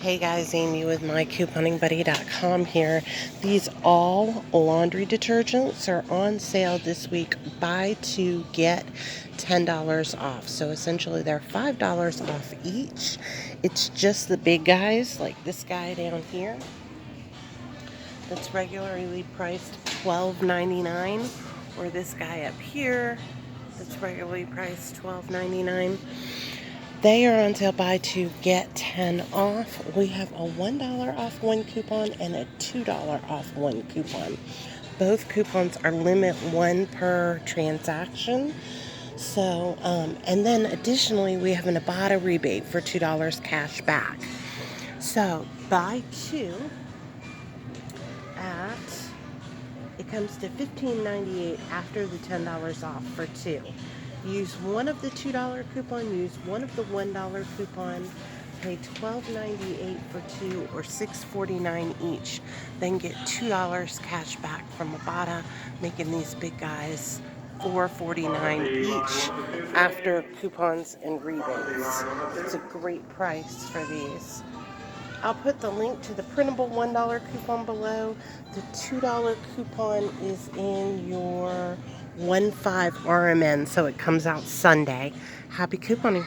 Hey guys, Amy with mycouponingbuddy.com here. These all laundry detergents are on sale this week. Buy two, get $10 off. So essentially they're $5 off each. It's just the big guys, like this guy down here, that's regularly priced $12.99, or this guy up here that's regularly priced $12.99. They are on sale. Buy two, get 10 off. We have a $1 off one coupon and a $2 off one coupon. Both coupons are limit one per transaction. So, and then additionally, we have an Ibotta rebate for $2 cash back. So, buy two at, it comes to $15.98 after the $10 off for two. Use one of the $2 coupon, use one of the $1 coupon, pay $12.98 for two or $6.49 each. Then get $2 cash back from Ibotta, making these big guys $4.49 each after coupons and rebates. It's a great price for these. I'll put the link to the printable $1 coupon below. The $2 coupon is in your 1.5 RMN, so it comes out Sunday. Happy couponing.